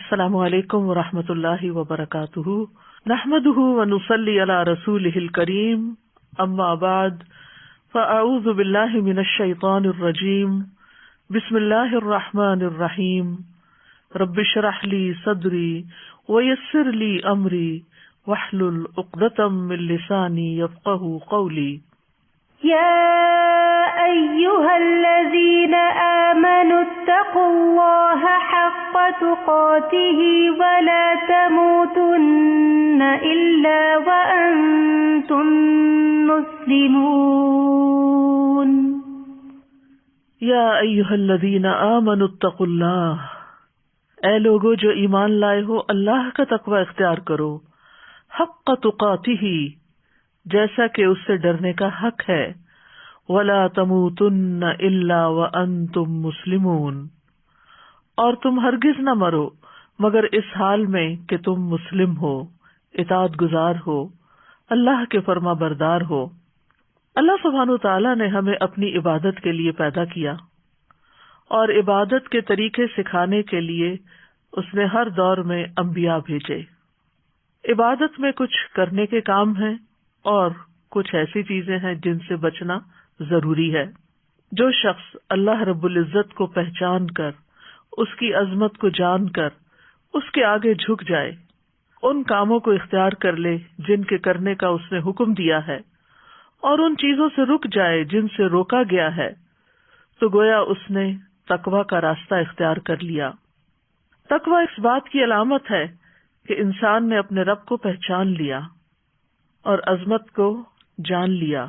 السلام علیکم ورحمۃ اللہ وبرکاتہ، نحمده ونصلی علی رسولہ الکریم، اما بعد فاعوذ باللہ من الشیطان الرجیم، بسم اللہ الرحمن الرحیم، رب اشرح لی صدری ویسر لی امری واحلل عقدۃ من لسانی یفقہوا قولی۔ يا أيها الذين آمنوا اتقوا الله حق تقاته ولا تموتن إلا وأنتم مسلمون۔ یا ایھا الذین آمنوا اتقوا اللہ، اے لوگو جو ایمان لائے ہو اللہ کا تقوی اختیار کرو، حق تقاتہ، جیسا کہ اس سے ڈرنے کا حق ہے، وَلَا تَمُوتُنَّ إِلَّا وَأَنْتُمْ مُسْلِمُونَ، اور تم ہرگز نہ مرو مگر اس حال میں کہ تم مسلم ہو، اطاعت گزار ہو، اللہ کے فرما بردار ہو۔ اللہ سبحانہ وتعالیٰ نے ہمیں اپنی عبادت کے لیے پیدا کیا اور عبادت کے طریقے سکھانے کے لیے اس نے ہر دور میں انبیاء بھیجے۔ عبادت میں کچھ کرنے کے کام ہیں اور کچھ ایسی چیزیں ہیں جن سے بچنا ضروری ہے۔ جو شخص اللہ رب العزت کو پہچان کر، اس کی عظمت کو جان کر اس کے آگے جھک جائے، ان کاموں کو اختیار کر لے جن کے کرنے کا اس نے حکم دیا ہے، اور ان چیزوں سے رک جائے جن سے روکا گیا ہے، تو گویا اس نے تقوی کا راستہ اختیار کر لیا۔ تقوی اس بات کی علامت ہے کہ انسان نے اپنے رب کو پہچان لیا اور عظمت کو جان لیا۔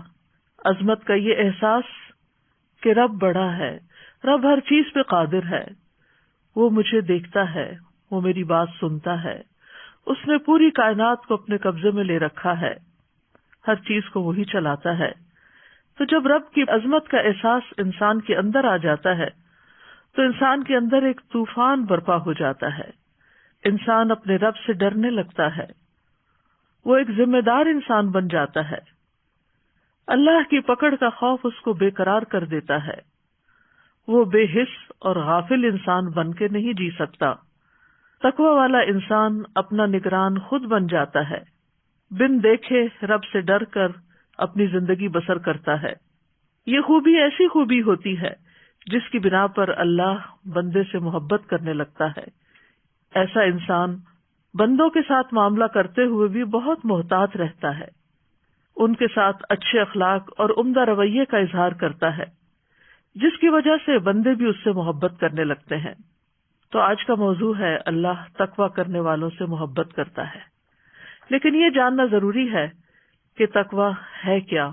عظمت کا یہ احساس کہ رب بڑا ہے، رب ہر چیز پہ قادر ہے، وہ مجھے دیکھتا ہے، وہ میری بات سنتا ہے، اس نے پوری کائنات کو اپنے قبضے میں لے رکھا ہے، ہر چیز کو وہی چلاتا ہے۔ تو جب رب کی عظمت کا احساس انسان کے اندر آ جاتا ہے تو انسان کے اندر ایک طوفان برپا ہو جاتا ہے، انسان اپنے رب سے ڈرنے لگتا ہے، وہ ایک ذمہ دار انسان بن جاتا ہے۔ اللہ کی پکڑ کا خوف اس کو بے قرار کر دیتا ہے، وہ بے حس اور غافل انسان بن کے نہیں جی سکتا۔ تقوی والا انسان اپنا نگران خود بن جاتا ہے، بن دیکھے رب سے ڈر کر اپنی زندگی بسر کرتا ہے۔ یہ خوبی ایسی خوبی ہوتی ہے جس کی بنا پر اللہ بندے سے محبت کرنے لگتا ہے۔ ایسا انسان بندوں کے ساتھ معاملہ کرتے ہوئے بھی بہت محتاط رہتا ہے، ان کے ساتھ اچھے اخلاق اور عمدہ رویے کا اظہار کرتا ہے، جس کی وجہ سے بندے بھی اس سے محبت کرنے لگتے ہیں۔ تو آج کا موضوع ہے اللہ تقوی کرنے والوں سے محبت کرتا ہے، لیکن یہ جاننا ضروری ہے کہ تقوی ہے کیا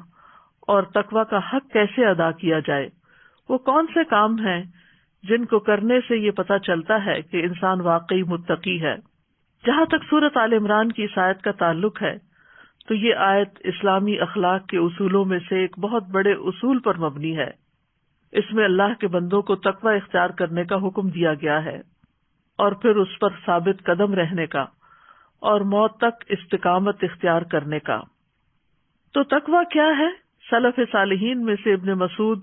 اور تقوی کا حق کیسے ادا کیا جائے۔ وہ کون سے کام ہیں جن کو کرنے سے یہ پتہ چلتا ہے کہ انسان واقعی متقی ہے۔ جہاں تک سورۃ آل عمران کی اس آیت کا تعلق ہے تو یہ آیت اسلامی اخلاق کے اصولوں میں سے ایک بہت بڑے اصول پر مبنی ہے۔ اس میں اللہ کے بندوں کو تقوی اختیار کرنے کا حکم دیا گیا ہے اور پھر اس پر ثابت قدم رہنے کا اور موت تک استقامت اختیار کرنے کا۔ تو تقوی کیا ہے؟ سلف صالحین میں سے ابن مسعود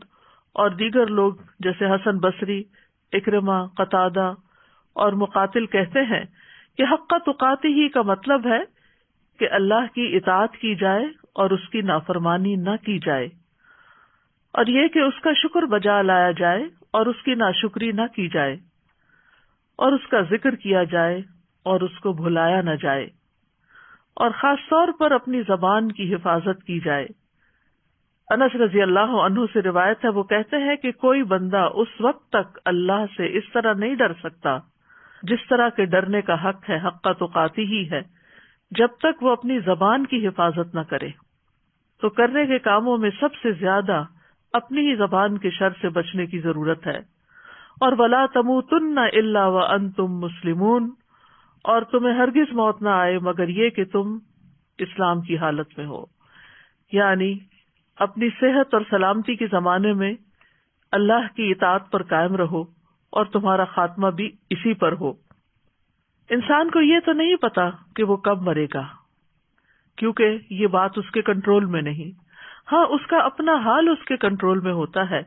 اور دیگر لوگ جیسے حسن بصری، اکرمہ، قتادہ اور مقاتل کہتے ہیں کہ حق تقاتہ کا مطلب ہے کہ اللہ کی اطاعت کی جائے اور اس کی نافرمانی نہ کی جائے، اور یہ کہ اس کا شکر بجا لایا جائے اور اس کی ناشکری نہ کی جائے، اور اس کا ذکر کیا جائے اور اس کو بھلایا نہ جائے، اور خاص طور پر اپنی زبان کی حفاظت کی جائے۔ انس رضی اللہ عنہ سے روایت ہے، وہ کہتے ہیں کہ کوئی بندہ اس وقت تک اللہ سے اس طرح نہیں ڈر سکتا جس طرح کے ڈرنے کا حق ہے، حق تقاتہ ہی ہے، جب تک وہ اپنی زبان کی حفاظت نہ کرے۔ تو کرنے کے کاموں میں سب سے زیادہ اپنی ہی زبان کے شر سے بچنے کی ضرورت ہے۔ اور وَلَا تَمُوتُنَّ إِلَّا وَأَنْتُمْ مُسْلِمُونَ، اور تمہیں ہرگز موت نہ آئے مگر یہ کہ تم اسلام کی حالت میں ہو، یعنی اپنی صحت اور سلامتی کے زمانے میں اللہ کی اطاعت پر قائم رہو اور تمہارا خاتمہ بھی اسی پر ہو۔ انسان کو یہ تو نہیں پتا کہ وہ کب مرے گا، کیونکہ یہ بات اس کے کنٹرول میں نہیں۔ ہاں، اس کا اپنا حال اس کے کنٹرول میں ہوتا ہے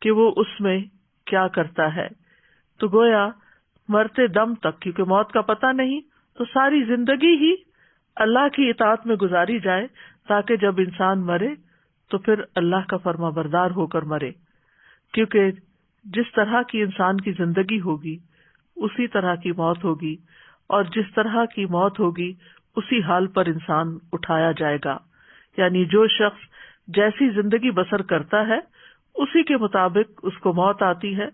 کہ وہ اس میں کیا کرتا ہے۔ تو گویا مرتے دم تک، کیونکہ موت کا پتہ نہیں، تو ساری زندگی ہی اللہ کی اطاعت میں گزاری جائے تاکہ جب انسان مرے تو پھر اللہ کا فرما بردار ہو کر مرے، کیونکہ جس طرح کی انسان کی زندگی ہوگی اسی طرح کی موت ہوگی، اور جس طرح کی موت ہوگی اسی حال پر انسان اٹھایا جائے گا. یعنی جو شخص جیسی زندگی بسر کرتا ہے اسی کے مطابق اس کو موت آتی ہے،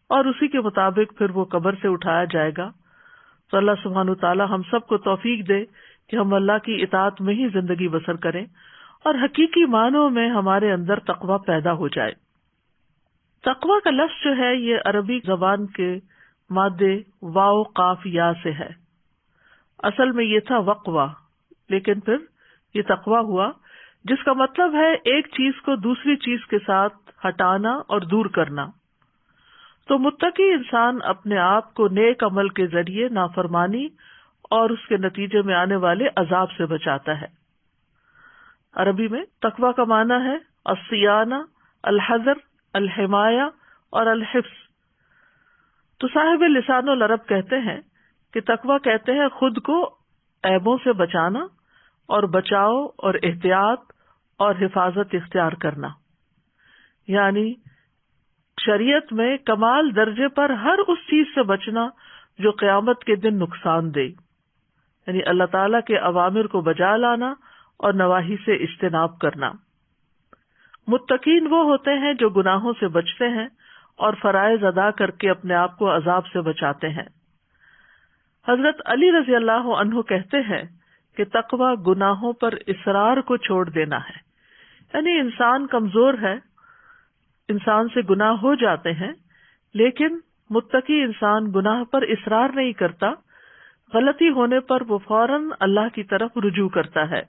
اور اسی کے مطابق پھر وہ قبر سے اٹھایا جائے گا. تو اللہ سبحانہ وتعالی ہم سب کو توفیق دے کہ ہم اللہ کی اطاعت میں ہی زندگی بسر کریں اور حقیقی معنوں میں ہمارے اندر تقوی پیدا ہو جائے. تقوی کا لفظ جو ہے یہ عربی زبان کے مادے واو قاف یا سے ہے. اصل میں یہ تھا وقوہ، لیکن پھر یہ تقوی ہوا، جس کا مطلب ہے ایک چیز کو دوسری چیز کے ساتھ ہٹانا اور دور کرنا. تو متقی انسان اپنے آپ کو نیک عمل کے ذریعے نافرمانی اور اس کے نتیجے میں آنے والے عذاب سے بچاتا ہے. عربی میں تقوی کا معنی ہے الصیانہ، الحذر، الحمایہ اور الحفظ. تو صاحب لسان العرب کہتے ہیں کہ تقوی کہتے ہیں خود کو عیبوں سے بچانا اور بچاؤ اور احتیاط اور حفاظت اختیار کرنا. یعنی شریعت میں کمال درجے پر ہر اس چیز سے بچنا جو قیامت کے دن نقصان دے، یعنی اللہ تعالیٰ کے اوامر کو بجا لانا اور نواہی سے اجتناب کرنا. متقین وہ ہوتے ہیں جو گناہوں سے بچتے ہیں اور فرائض ادا کر کے اپنے آپ کو عذاب سے بچاتے ہیں. حضرت علی رضی اللہ عنہ کہتے ہیں کہ تقوی گناہوں پر اصرار کو چھوڑ دینا ہے. یعنی انسان کمزور ہے، انسان سے گناہ ہو جاتے ہیں، لیکن متقی انسان گناہ پر اصرار نہیں کرتا، غلطی ہونے پر وہ فوراً اللہ کی طرف رجوع کرتا ہے.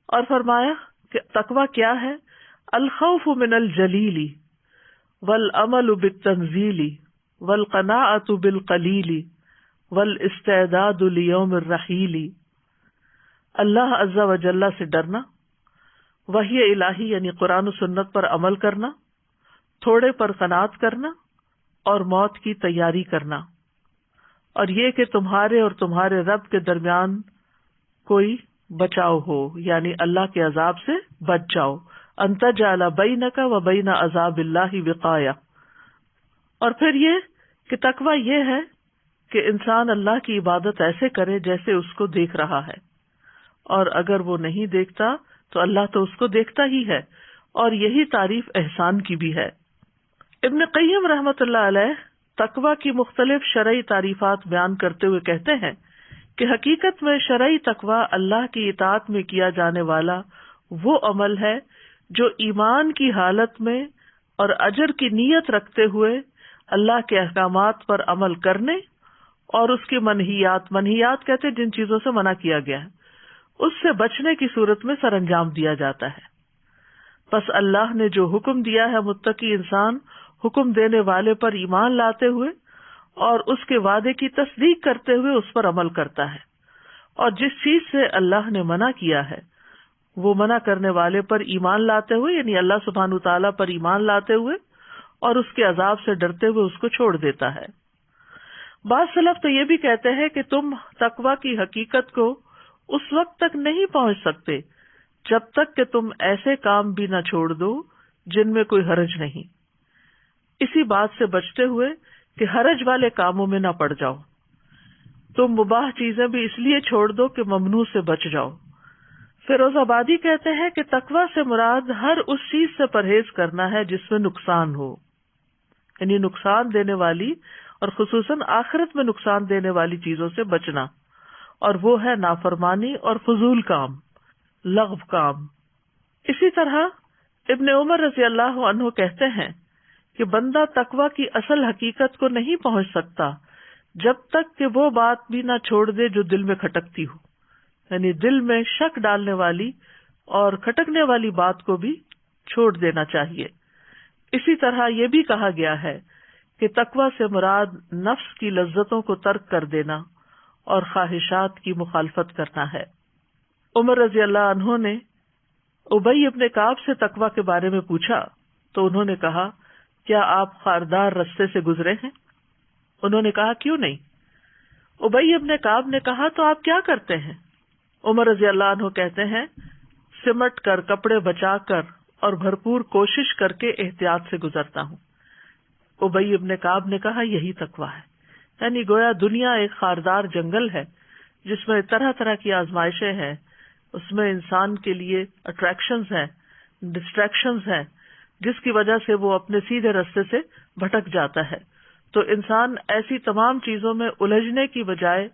اور فرمایا کہ تقوی کیا ہے؟ الخوف من الجلیل والعمل بالتنزیل والقناعۃ بالقلیل والاستعداد لیوم الرحیل. اللہ عز و جل سے ڈرنا، وحی الہی یعنی قرآن و سنت پر عمل کرنا، تھوڑے پر قناعت کرنا اور موت کی تیاری کرنا، اور یہ کہ تمہارے اور تمہارے رب کے درمیان کوئی بچاؤ ہو، یعنی اللہ کے عذاب سے بچ جاؤ. ان تجعل بینک و بین عذاب اللہ وقایہ. اور پھر یہ کہ تقوی یہ ہے کہ انسان اللہ کی عبادت ایسے کرے جیسے اس کو دیکھ رہا ہے، اور اگر وہ نہیں دیکھتا تو اللہ تو اس کو دیکھتا ہی ہے، اور یہی تعریف احسان کی بھی ہے. ابن قیم رحمۃ اللہ علیہ تقوی کی مختلف شرعی تعریفات بیان کرتے ہوئے کہتے ہیں کہ حقیقت میں شرعی تقوی اللہ کی اطاعت میں کیا جانے والا وہ عمل ہے جو ایمان کی حالت میں اور اجر کی نیت رکھتے ہوئے اللہ کے احکامات پر عمل کرنے اور اس کی منہیات کہتے ہیں جن چیزوں سے منع کیا گیا ہے اس سے بچنے کی صورت میں سر انجام دیا جاتا ہے. بس اللہ نے جو حکم دیا ہے متقی انسان حکم دینے والے پر ایمان لاتے ہوئے اور اس کے وعدے کی تصدیق کرتے ہوئے اس پر عمل کرتا ہے، اور جس چیز سے اللہ نے منع کیا ہے وہ منع کرنے والے پر ایمان لاتے ہوئے یعنی اللہ سبحانہ تعالیٰ پر ایمان لاتے ہوئے اور اس کے عذاب سے ڈرتے ہوئے اس کو چھوڑ دیتا ہے. بعض سلف تو یہ بھی کہتے ہیں کہ تم تقوی کی حقیقت کو اس وقت تک نہیں پہنچ سکتے جب تک کہ تم ایسے کام بھی نہ چھوڑ دو جن میں کوئی حرج نہیں، اسی بات سے بچتے ہوئے کہ حرج والے کاموں میں نہ پڑ جاؤ. تم مباح چیزیں بھی اس لیے چھوڑ دو کہ ممنوع سے بچ جاؤ. فیروز آبادی کہتے ہیں کہ تقوی سے مراد ہر اس چیز سے پرہیز کرنا ہے جس میں نقصان ہو، یعنی نقصان دینے والی اور خصوصاً آخرت میں نقصان دینے والی چیزوں سے بچنا، اور وہ ہے نافرمانی اور فضول کام، لغو کام. اسی طرح ابن عمر رضی اللہ عنہ کہتے ہیں کہ بندہ تقوی کی اصل حقیقت کو نہیں پہنچ سکتا جب تک کہ وہ بات بھی نہ چھوڑ دے جو دل میں کھٹکتی ہو، یعنی دل میں شک ڈالنے والی اور کھٹکنے والی بات کو بھی چھوڑ دینا چاہیے. اسی طرح یہ بھی کہا گیا ہے کہ تقوی سے مراد نفس کی لذتوں کو ترک کر دینا اور خواہشات کی مخالفت کرنا ہے. عمر رضی اللہ عنہ نے ابی ابن کعب سے تقوی کے بارے میں پوچھا تو انہوں نے کہا، کیا آپ خاردار رستے سے گزرے ہیں؟ انہوں نے کہا کیوں نہیں؟ ابی ابن کعب نے کہا تو آپ کیا کرتے ہیں؟ عمر رضی اللہ عنہ کہتے ہیں سمٹ کر، کپڑے بچا کر اور بھرپور کوشش کر کے احتیاط سے گزرتا ہوں۔ ابی ابن کعب نے کہا یہی تقویٰ ہے، یعنی گویا دنیا ایک خاردار جنگل ہے جس میں طرح طرح کی آزمائشیں ہیں، اس میں انسان کے لیے اٹریکشنز ہیں، ڈسٹریکشنز ہیں، جس کی وجہ سے وہ اپنے سیدھے راستے سے بھٹک جاتا ہے۔ تو انسان ایسی تمام چیزوں میں الجھنے کی بجائے،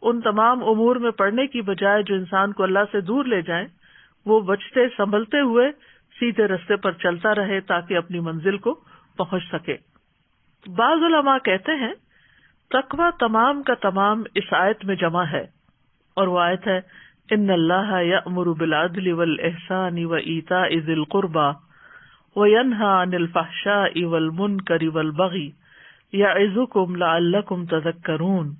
ان تمام امور میں پڑنے کی بجائے جو انسان کو اللہ سے دور لے جائیں، وہ بچتے سنبھلتے ہوئے سیدھے راستے پر چلتا رہے تاکہ اپنی منزل کو پہنچ سکے۔ بعض علماء کہتے ہیں تقوی تمام کا تمام اس آیت میں جمع ہے، اور وہ آیت ہے ان اللہ یأمر بالعدل والإحسان وإیتاء ذی القربى وینہی عن الفحشاء والمنکر والبغی یعظکم لعلکم تذکرون۔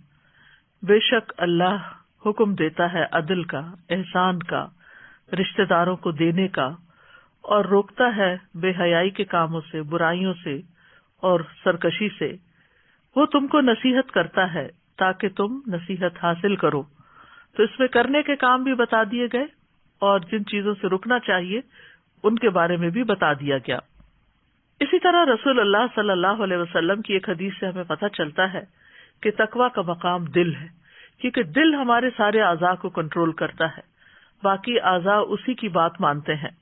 بے شک اللہ حکم دیتا ہے عدل کا، احسان کا، رشتہ داروں کو دینے کا، اور روکتا ہے بے حیائی کے کاموں سے، برائیوں سے اور سرکشی سے۔ وہ تم کو نصیحت کرتا ہے تاکہ تم نصیحت حاصل کرو۔ تو اس میں کرنے کے کام بھی بتا دیے گئے اور جن چیزوں سے رکنا چاہیے ان کے بارے میں بھی بتا دیا گیا۔ اسی طرح رسول اللہ صلی اللہ علیہ وسلم کی ایک حدیث سے ہمیں پتہ چلتا ہے کہ تقویٰ کا مقام دل ہے، کیونکہ دل ہمارے سارے اعضاء کو کنٹرول کرتا ہے، باقی اعضاء اسی کی بات مانتے ہیں۔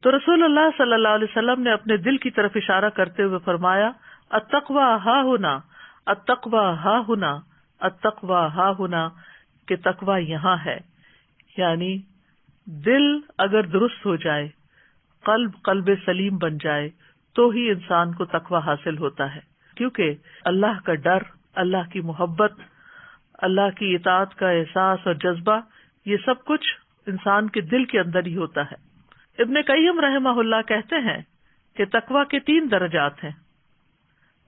تو رسول اللہ صلی اللہ علیہ وسلم نے اپنے دل کی طرف اشارہ کرتے ہوئے فرمایا التقویٰ ہا ہنا، التقویٰ ہا ہنا، التقویٰ ہا ہنا، کہ تقویٰ یہاں ہے۔ یعنی دل اگر درست ہو جائے، قلب سلیم بن جائے تو ہی انسان کو تقویٰ حاصل ہوتا ہے، کیونکہ اللہ کا ڈر، اللہ کی محبت، اللہ کی اطاعت کا احساس اور جذبہ، یہ سب کچھ انسان کے دل کے اندر ہی ہوتا ہے۔ ابن قیم رحمہ اللہ کہتے ہیں کہ تقویٰ کے 3 درجات ہیں۔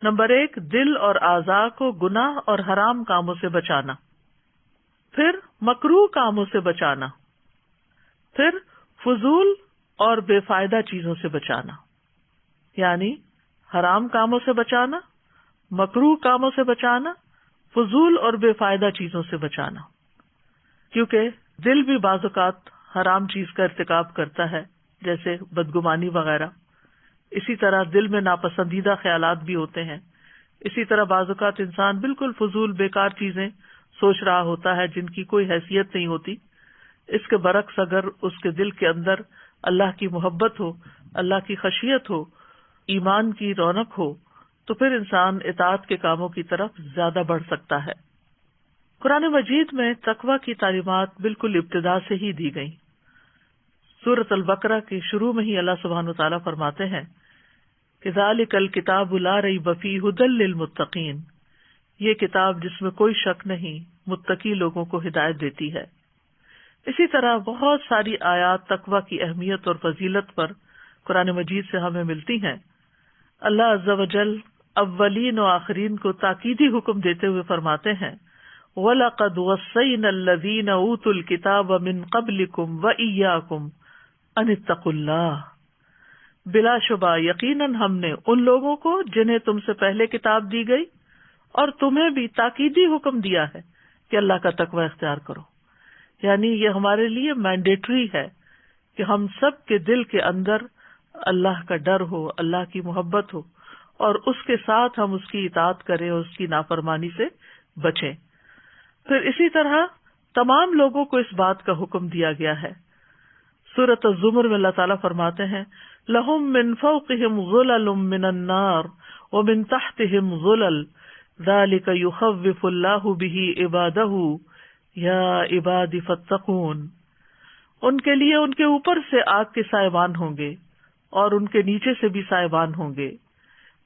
نمبر 1، دل اور اعضاء کو گناہ اور حرام کاموں سے بچانا، پھر مکروہ کاموں سے بچانا، پھر فضول اور بے فائدہ چیزوں سے بچانا، یعنی حرام کاموں سے بچانا، مکروہ کاموں سے بچانا، فضول اور بے فائدہ چیزوں سے بچانا، کیونکہ دل بھی بعض اوقات حرام چیز کا ارتکاب کرتا ہے جیسے بدگمانی وغیرہ۔ اسی طرح دل میں ناپسندیدہ خیالات بھی ہوتے ہیں۔ اسی طرح بعض اوقات انسان بالکل فضول بیکار چیزیں سوچ رہا ہوتا ہے جن کی کوئی حیثیت نہیں ہوتی۔ اس کے برعکس اگر اس کے دل کے اندر اللہ کی محبت ہو، اللہ کی خشیت ہو، ایمان کی رونق ہو، تو پھر انسان اطاعت کے کاموں کی طرف زیادہ بڑھ سکتا ہے۔ قرآن مجید میں تقویٰ کی تعلیمات بالکل ابتدا سے ہی دی گئیں۔ سورۃ البقرہ کے شروع میں ہی اللہ سبحانہ وتعالیٰ فرماتے ہیں کہ ذالک الکتاب لا ریب فیہ ھدی للمتقین، یہ کتاب جس میں کوئی شک نہیں، متقی لوگوں کو ہدایت دیتی ہے۔ اسی طرح بہت ساری آیات تقویٰ کی اہمیت اور فضیلت پر قرآن مجید سے ہمیں ملتی ہیں۔ اللہ عز و جل اولین و آخرین کو تاکیدی حکم دیتے ہوئے فرماتے ہیں وَلَقَدْ وَصَّيْنَا الَّذِينَ أُوتُوا الْكِتَابَ مِنْ قَبْلِكُمْ وَإِيَّاكُمْ أَنِ اتَّقُوا اللَّهَ، بلا شبہ یقیناً ہم نے ان لوگوں کو جنہیں تم سے پہلے کتاب دی گئی اور تمہیں بھی تاکیدی حکم دیا ہے کہ اللہ کا تقوی اختیار کرو۔ یعنی یہ ہمارے لیے مینڈیٹری ہے کہ ہم سب کے دل کے اندر اللہ کا ڈر ہو، اللہ کی محبت ہو، اور اس کے ساتھ ہم اس کی اطاعت کریں اور اس کی نافرمانی سے بچیں۔ پھر اسی طرح تمام لوگوں کو اس بات کا حکم دیا گیا ہے۔ سورۃ الزمر میں اللہ تعالیٰ فرماتے ہیں لَهُم مِّن فَوْقِهِمْ ظُلَلٌ مِّنَ النَّارِ وَمِن تَحْتِهِمْ ظُلَلٌ ذَلِكَ يُخَوِّفُ اللَّهُ بِهِ عِبَادَهُ يَا عِبَادِ فَاتَّقُونِ، ان کے لیے ان کے اوپر سے آگ کے سائبان ہوں گے اور ان کے نیچے سے بھی سائبان ہوں گے۔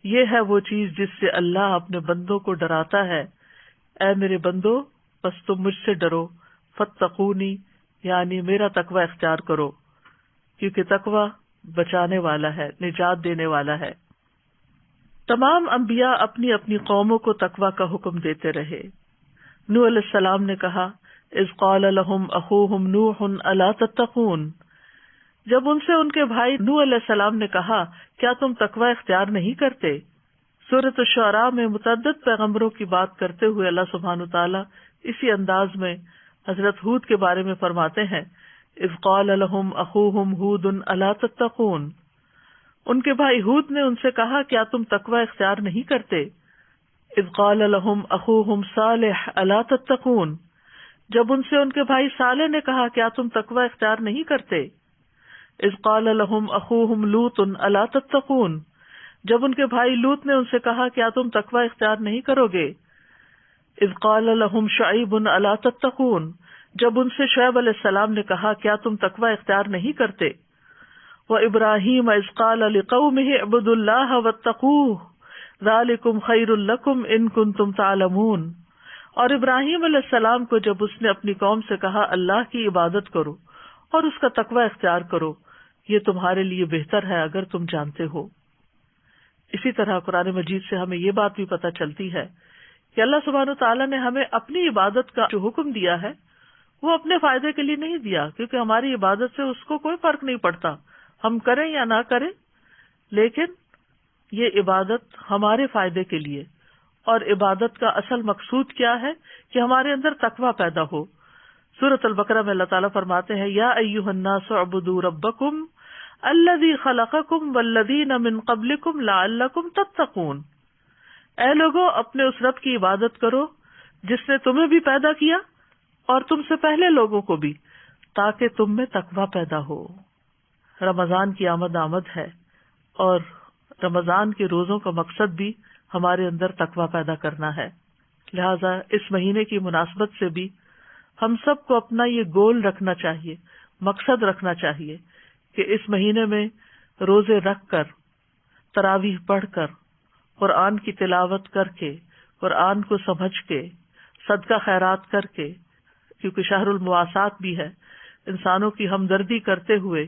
یہ ہے وہ چیز جس سے اللہ اپنے بندوں کو ڈراتا ہے، اے میرے بندو بس تم مجھ سے ڈرو، فاتقونی یعنی میرا تقوی اختیار کرو، کیونکہ تقوی بچانے والا ہے، نجات دینے والا ہے۔ تمام انبیاء اپنی اپنی قوموں کو تقوی کا حکم دیتے رہے۔ نوح علیہ السلام نے کہا اذ قال لهم اخوهم نوح الا تتقون، جب ان سے ان کے بھائی نوح علیہ السلام نے کہا کیا تم تقوی اختیار نہیں کرتے؟ سورۃ الشعراء میں متعدد پیغمبروں کی بات کرتے ہوئے اللہ سبحانہ تعالیٰ اسی انداز میں حضرت ہود کے بارے میں فرماتے ہیں، اذ قال لهم اخوهم ہود الا تتقون، ان کے بھائی ہود نے ان سے کہا کیا تم تقوی اختیار نہیں کرتے؟ اذ قال لهم اخوهم صالح الا تتقون، جب ان سے ان کے بھائی صالح نے کہا کیا تم تقوی اختیار نہیں کرتے؟ اذ قال لهم اخوهم لوط الا تتقون، جب ان کے بھائی لوط نے ان سے کہا کیا تم تقوی اختیار نہیں کرو گے؟ اذ قال لهم شعیب الا تتقون، جب ان سے شعیب علیہ السلام نے کہا کیا تم تقوی اختیار نہیں کرتے؟ وابراہیم اذ قال لقومه اعبدوا اللہ واتقوہ ذلکم خیر لکم ان کنتم تعلمون، اور ابراہیم علیہ السلام کو جب اس نے اپنی قوم سے کہا اللہ کی عبادت کرو اور اس کا تقوی اختیار کرو، یہ تمہارے لیے بہتر ہے اگر تم جانتے ہو۔ اسی طرح قرآن مجید سے ہمیں یہ بات بھی پتہ چلتی ہے کہ اللہ سبحانہ تعالیٰ نے ہمیں اپنی عبادت کا جو حکم دیا ہے وہ اپنے فائدے کے لیے نہیں دیا، کیونکہ ہماری عبادت سے اس کو کوئی فرق نہیں پڑتا، ہم کریں یا نہ کریں، لیکن یہ عبادت ہمارے فائدے کے لیے، اور عبادت کا اصل مقصود کیا ہے کہ ہمارے اندر تقوی پیدا ہو۔ سورۃ البقرہ میں اللہ تعالیٰ فرماتے ہیں یا ایھا الناس اعبدوا ربکم الذی خلقکم والذین من قبلکم لعلکم تتقون، اے لوگو اپنے اس رب کی عبادت کرو جس نے تمہیں بھی پیدا کیا اور تم سے پہلے لوگوں کو بھی، تاکہ تم میں تقوی پیدا ہو۔ رمضان کی آمد ہے اور رمضان کے روزوں کا مقصد بھی ہمارے اندر تقوی پیدا کرنا ہے، لہذا اس مہینے کی مناسبت سے بھی ہم سب کو اپنا یہ گول رکھنا چاہیے، مقصد رکھنا چاہیے کہ اس مہینے میں روزے رکھ کر، تراویح پڑھ کر، قرآن کی تلاوت کر کے، قرآن کو سمجھ کے، صدقہ خیرات کر کے، کیونکہ شہر المواسات بھی ہے، انسانوں کی ہمدردی کرتے ہوئے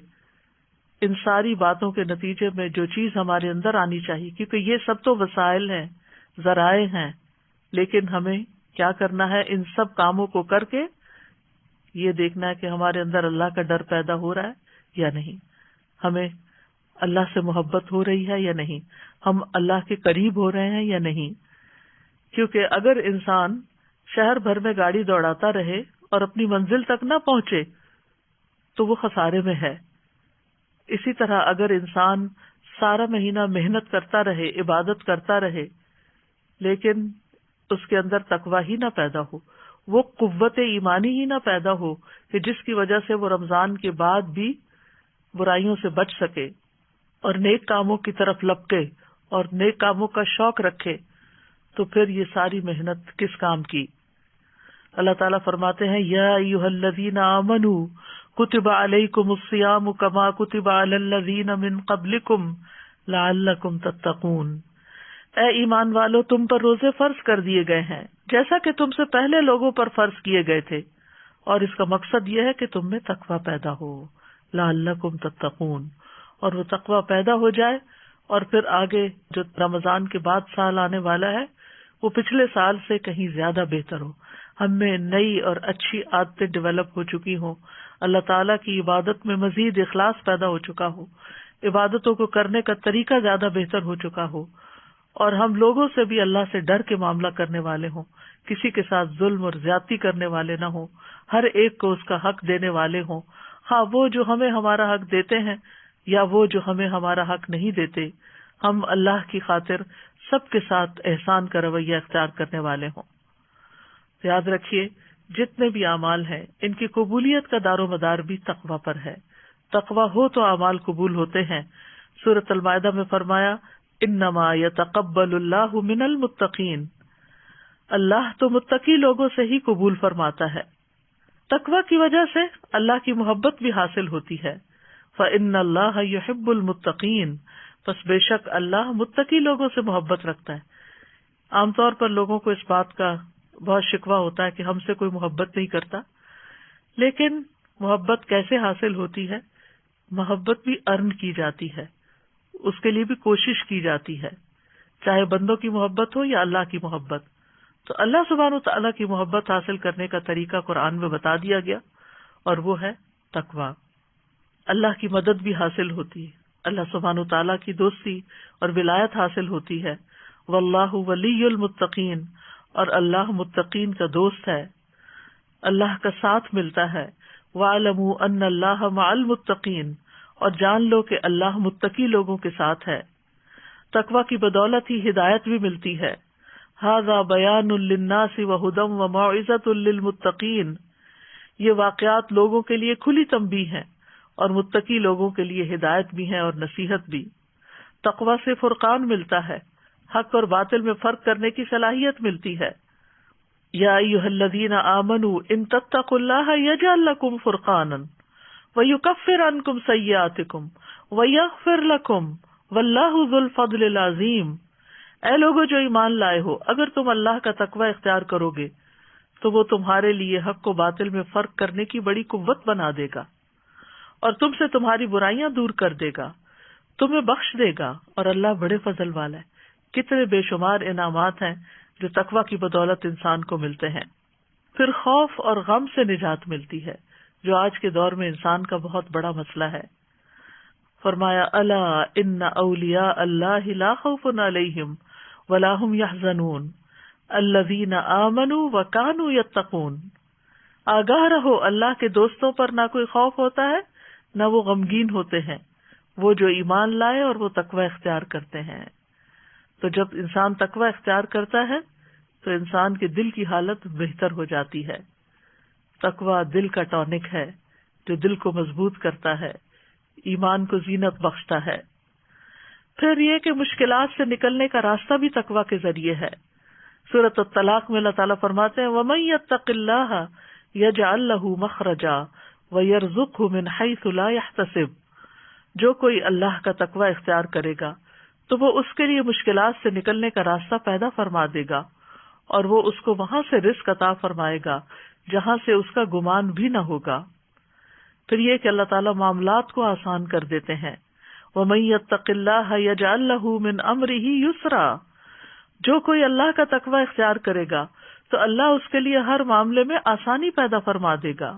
ان ساری باتوں کے نتیجے میں جو چیز ہمارے اندر آنی چاہیے، کیونکہ یہ سب تو وسائل ہیں، ذرائع ہیں، لیکن ہمیں کیا کرنا ہے؟ ان سب کاموں کو کر کے یہ دیکھنا ہے کہ ہمارے اندر اللہ کا ڈر پیدا ہو رہا ہے یا نہیں، ہمیں اللہ سے محبت ہو رہی ہے یا نہیں، ہم اللہ کے قریب ہو رہے ہیں یا نہیں۔ کیونکہ اگر انسان شہر بھر میں گاڑی دوڑاتا رہے اور اپنی منزل تک نہ پہنچے تو وہ خسارے میں ہے۔ اسی طرح اگر انسان سارا مہینہ محنت کرتا رہے، عبادت کرتا رہے، لیکن اس کے اندر تقوی ہی نہ پیدا ہو، وہ قوت ایمانی ہی نہ پیدا ہو کہ جس کی وجہ سے وہ رمضان کے بعد بھی برائیوں سے بچ سکے اور نیک کاموں کی طرف لپکے اور نیک کاموں کا شوق رکھے، تو پھر یہ ساری محنت کس کام کی؟ اللہ تعالیٰ فرماتے ہیں یا ایھا الذین آمنوا کتب علیکم الصیام کما کتب علی الذین من قبلکم لعلکم تتقون، اے ایمان والو تم پر روزے فرض کر دیے گئے ہیں جیسا کہ تم سے پہلے لوگوں پر فرض کیے گئے تھے، اور اس کا مقصد یہ ہے کہ تم میں تقوی پیدا ہو، لعلکم تتقون، اور وہ تقوی پیدا ہو جائے، اور پھر آگے جو رمضان کے بعد سال آنے والا ہے وہ پچھلے سال سے کہیں زیادہ بہتر ہو، ہم میں نئی اور اچھی عادتیں ڈیولپ ہو چکی ہوں، اللہ تعالیٰ کی عبادت میں مزید اخلاص پیدا ہو چکا ہو، عبادتوں کو کرنے کا طریقہ زیادہ بہتر ہو چکا ہو، اور ہم لوگوں سے بھی اللہ سے ڈر کے معاملہ کرنے والے ہوں، کسی کے ساتھ ظلم اور زیادتی کرنے والے نہ ہوں، ہر ایک کو اس کا حق دینے والے ہوں، ہاں وہ جو ہمیں ہمارا حق دیتے ہیں یا وہ جو ہمیں ہمارا حق نہیں دیتے، ہم اللہ کی خاطر سب کے ساتھ احسان کا رویہ اختیار کرنے والے ہوں۔ یاد رکھیے جتنے بھی اعمال ہیں ان کی قبولیت کا دار و مدار بھی تقوی پر ہے، تقوی ہو تو اعمال قبول ہوتے ہیں۔ سورۃ المائدہ میں فرمایا انما یتقبل اللہ من المتقین، اللہ تو متقی لوگوں سے ہی قبول فرماتا ہے۔ تقوی کی وجہ سے اللہ کی محبت بھی حاصل ہوتی ہے، فإن اللہ یحب المتقین، پس بے شک اللہ متقی لوگوں سے محبت رکھتا ہے۔ عام طور پر لوگوں کو اس بات کا بہت شکوہ ہوتا ہے کہ ہم سے کوئی محبت نہیں کرتا، لیکن محبت کیسے حاصل ہوتی ہے؟ محبت بھی ارن کی جاتی ہے، اس کے لیے بھی کوشش کی جاتی ہے، چاہے بندوں کی محبت ہو یا اللہ کی محبت۔ تو اللہ سبحانہ وتعالیٰ کی محبت حاصل کرنے کا طریقہ قرآن میں بتا دیا گیا، اور وہ ہے تقویٰ۔ اللہ کی مدد بھی حاصل ہوتی ہے، اللہ سبحانہ وتعالیٰ کی دوستی اور ولایت حاصل ہوتی ہے، واللہ ولی المتقین، اور اللہ متقین کا دوست ہے، اللہ کا ساتھ ملتا ہے۔ وَاعْلَمُوا أَنَّ اللَّهَ مَعَ الْمُتَّقِينَ، اور جان لو کہ اللہ متقی لوگوں کے ساتھ ہے۔ تقوی کی بدولت ہی ہدایت بھی ملتی ہے۔ ھذا بیان للناس وہدی وموعظۃ للمتقین، یہ واقعات لوگوں کے لیے کھلی تنبیہ ہیں اور متقی لوگوں کے لیے ہدایت بھی ہے اور نصیحت بھی۔ تقوی سے فرقان ملتا ہے، حق اور باطل میں فرق کرنے کی صلاحیت ملتی ہے۔ یا ایھا الذین آمنوا ان تتقوا اللہ یجعل لکم فرقانا ویکفر عنکم سیئاتکم ویغفر لکم واللہ ذو الفضل العظیم۔ اے لوگو جو ایمان لائے ہو، اگر تم اللہ کا تقوی اختیار کرو گے تو وہ تمہارے لیے حق و باطل میں فرق کرنے کی بڑی قوت بنا دے گا اور تم سے تمہاری برائیاں دور کر دے گا، تمہیں بخش دے گا، اور اللہ بڑے فضل والا ہے۔ کتنے بے شمار انعامات ہیں جو تقوی کی بدولت انسان کو ملتے ہیں۔ پھر خوف اور غم سے نجات ملتی ہے، جو آج کے دور میں انسان کا بہت بڑا مسئلہ ہے۔ فرمایا الا ان اولیاء اللہ لا خوف علیہم ولا هم يحزنون الذین آمنوا وکانوا یتقون۔ آگاہ رہو، اللہ کے دوستوں پر نہ کوئی خوف ہوتا ہے نہ وہ غمگین ہوتے ہیں، وہ جو ایمان لائے اور وہ تقوی اختیار کرتے ہیں۔ تو جب انسان تقوی اختیار کرتا ہے تو انسان کے دل کی حالت بہتر ہو جاتی ہے۔ تقوی دل کا ٹونک ہے جو دل کو مضبوط کرتا ہے، ایمان کو زینت بخشتا ہے۔ پھر یہ کہ مشکلات سے نکلنے کا راستہ بھی تقوی کے ذریعے ہے۔ سورۃ الطلاق میں اللہ تعالیٰ فرماتے ہیں وَمَن يَتَّقِ اللَّهَ يَجْعَل لَّهُ مَخْرَجًا وَيَرْزُقْهُ مِنْ حَيْثُ لَا يَحْتَسِبُ، جو کوئی اللہ کا تقوی اختیار کرے گا تو وہ اس کے لیے مشکلات سے نکلنے کا راستہ پیدا فرما دے گا اور وہ اس کو وہاں سے رزق عطا فرمائے گا جہاں سے اس کا گمان بھی نہ ہوگا۔ پھر یہ کہ اللہ تعالیٰ معاملات کو آسان کر دیتے ہیں۔ وَمَن يَتَّقِ اللَّهَ يَجْعَل لَّهُ مِنْ أَمْرِهِ يُسْرًا، جو کوئی اللہ کا تقوی اختیار کرے گا تو اللہ اس کے لیے ہر معاملے میں آسانی پیدا فرما دے گا۔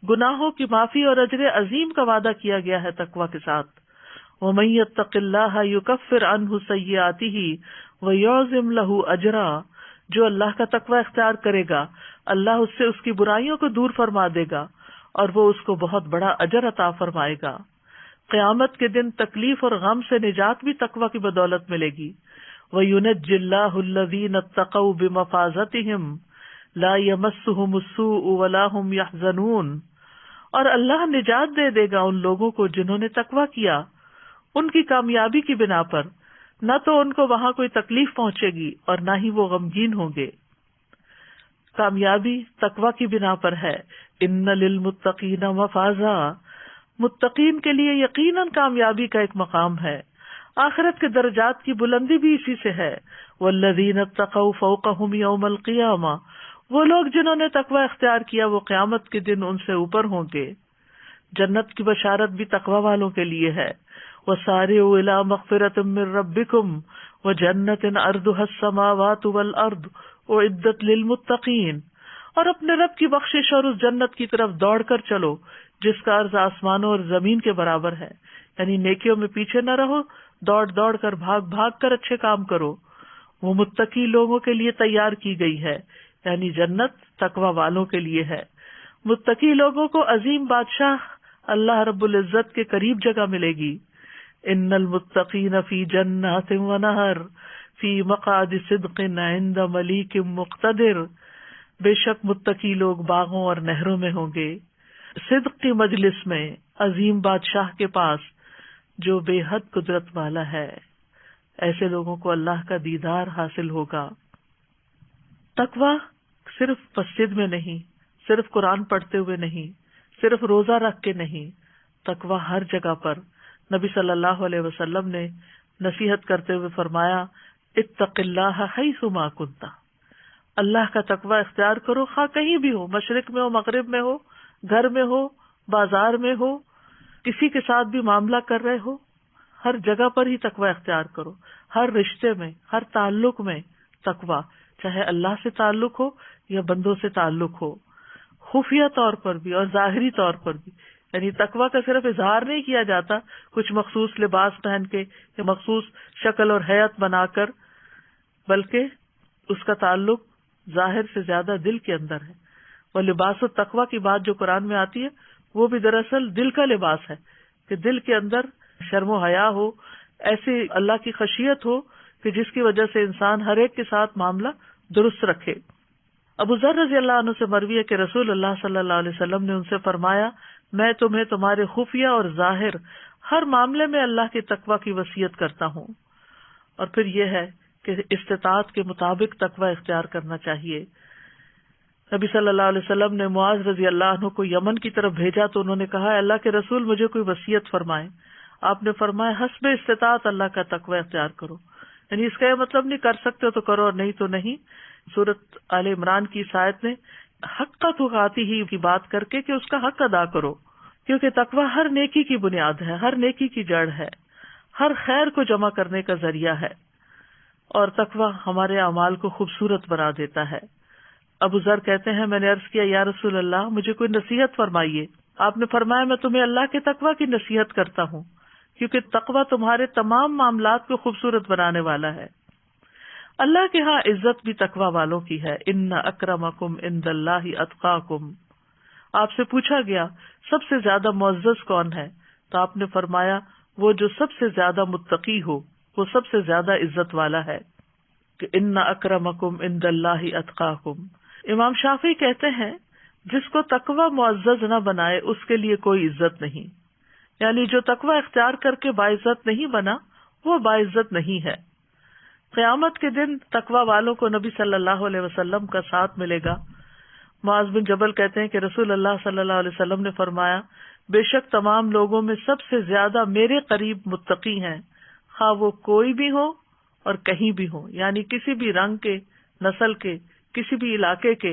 گناہوں کی معافی اور اجر عظیم کا وعدہ کیا گیا ہے تقوی کے ساتھ۔ وَمَن يَتَّقِ اللَّهَ يُكَفِّرْ عَنْهُ سَيِّئَاتِهِ وَيُعْظِمْ لَهُ أَجْرًا، جو اللہ کا تقوی اختیار کرے گا اللہ اس سے اس کی برائیوں کو دور فرما دے گا اور وہ اس کو بہت بڑا اجر عطا فرمائے گا۔ قیامت کے دن تکلیف اور غم سے نجات بھی تقوی کی بدولت ملے گی۔ وَيُنَجِّ اللَّهُ الَّذِينَ اتَّقَوْا بِمَفَازَتِهِمْ لَا يَمَسُّهُمُ السُّوءُ وَلَا هُمْ يَحْزَنُونَ، اور اللہ نجات دے گا ان لوگوں کو جنہوں نے تقوی کیا ان کی کامیابی کی بنا پر، نہ تو ان کو وہاں کوئی تکلیف پہنچے گی اور نہ ہی وہ غمگین ہوں گے۔ کامیابی تقوی کی بنا پر ہے۔ ان للمتقین مفازا، متقین کے لیے یقیناً کامیابی کا ایک مقام ہے، آخرت کے درجات کی بلندی بھی اسی سے ہے۔ والذین اتقوا فوقهم یوم القیامہ، وہ لوگ جنہوں نے تقوی اختیار کیا وہ قیامت کے دن ان سے اوپر ہوں گے۔ جنت کی بشارت بھی تقوی والوں کے لیے ہے۔ وسارعوا الی مغفرۃ من ربکم وجنۃ عرضها السماوات والارض اعدت للمتقین، اور اپنے رب کی بخشش اور اس جنت کی طرف دوڑ کر چلو جس کا عرض آسمانوں اور زمین کے برابر ہے، یعنی نیکیوں میں پیچھے نہ رہو، دوڑ کر بھاگ کر اچھے کام کرو۔ وہ متقی لوگوں کے لیے تیار کی گئی ہے، یعنی جنت تقوی والوں کے لیے ہے۔ متقی لوگوں کو عظیم بادشاہ اللہ رب العزت کے قریب جگہ ملے گی۔ ان المتقین فی جنات ونہر فی مقعد صدق عند ملیک مقتدر، بے شک متقی لوگ باغوں اور نہروں میں ہوں گے، صدق کی مجلس میں، عظیم بادشاہ کے پاس جو بے حد قدرت والا ہے۔ ایسے لوگوں کو اللہ کا دیدار حاصل ہوگا۔ تقوی صرف مسجد میں نہیں، صرف قرآن پڑھتے ہوئے نہیں، صرف روزہ رکھ کے نہیں، تقوی ہر جگہ پر۔ نبی صلی اللہ علیہ وسلم نے نصیحت کرتے ہوئے فرمایا اتق اللہ حیث ما کنت، اللہ کا تقوی اختیار کرو خواہ کہیں بھی ہو، مشرق میں ہو، مغرب میں ہو، گھر میں ہو، بازار میں ہو، کسی کے ساتھ بھی معاملہ کر رہے ہو، ہر جگہ پر ہی تقوی اختیار کرو، ہر رشتے میں، ہر تعلق میں تقوی، چاہے اللہ سے تعلق ہو یا بندوں سے تعلق ہو، خفیہ طور پر بھی اور ظاہری طور پر بھی۔ یعنی تقوی کا صرف اظہار نہیں کیا جاتا کچھ مخصوص لباس پہن کے یا مخصوص شکل اور حیت بنا کر، بلکہ اس کا تعلق ظاہر سے زیادہ دل کے اندر ہے. وہ لباس التقویٰ کی بات جو قرآن میں آتی ہے وہ بھی دراصل دل کا لباس ہے کہ دل کے اندر شرم و حیا ہو، ایسی اللہ کی خشیت ہو کہ جس کی وجہ سے انسان ہر ایک کے ساتھ معاملہ درست رکھے. ابو ذر رضی اللہ عنہ سے مروی ہے کہ رسول اللہ صلی اللہ علیہ وسلم نے ان سے فرمایا، میں تمہیں تمہارے خفیہ اور ظاہر ہر معاملے میں اللہ کے تقوی کی وصیت کرتا ہوں. اور پھر یہ ہے کہ استطاعت کے مطابق تقوی اختیار کرنا چاہیے. نبی صلی اللہ علیہ وسلم نے معاذ رضی اللہ عنہ کو یمن کی طرف بھیجا تو انہوں نے کہا، اللہ کے رسول مجھے کوئی وصیت فرمائیں. آپ نے فرمایا، حسب استطاعت اللہ کا تقوی اختیار کرو. یعنی اس کا یہ مطلب نہیں کر سکتے تو کرو اور نہیں تو نہیں. سورۃ آل عمران کی اس آیت نے حق تقاتی ہی کی بات کر کے کہ اس کا حق ادا کرو، کیونکہ تقوی ہر نیکی کی بنیاد ہے، ہر نیکی کی جڑ ہے، ہر خیر کو جمع کرنے کا ذریعہ ہے، اور تقوی ہمارے اعمال کو خوبصورت بنا دیتا ہے. ابو ذر کہتے ہیں، میں نے عرض کیا، یا رسول اللہ مجھے کوئی نصیحت فرمائیے. آپ نے فرمایا، میں تمہیں اللہ کے تقوی کی نصیحت کرتا ہوں، کیونکہ تقوی تمہارے تمام معاملات کو خوبصورت بنانے والا ہے. اللہ کے ہاں عزت بھی تقوی والوں کی ہے. ان اکرمکم عند اللہ اتقاکم. آپ سے پوچھا گیا سب سے زیادہ معزز کون ہے، تو آپ نے فرمایا وہ جو سب سے زیادہ متقی ہو، وہ سب سے زیادہ عزت والا ہے. کہ ان اکرمکم عند اللہ اتقاکم. امام شافعی کہتے ہیں جس کو تقوی معزز نہ بنائے اس کے لیے کوئی عزت نہیں. یعنی جو تقوی اختیار کر کے باعزت نہیں بنا وہ باعزت نہیں ہے. قیامت کے دن تقوی والوں کو نبی صلی اللہ علیہ وسلم کا ساتھ ملے گا. معاذ بن جبل کہتے ہیں کہ رسول اللہ صلی اللہ علیہ وسلم نے فرمایا، بے شک تمام لوگوں میں سب سے زیادہ میرے قریب متقی ہیں، خواہ وہ کوئی بھی ہو اور کہیں بھی ہو. یعنی کسی بھی رنگ کے، نسل کے، کسی بھی علاقے کے،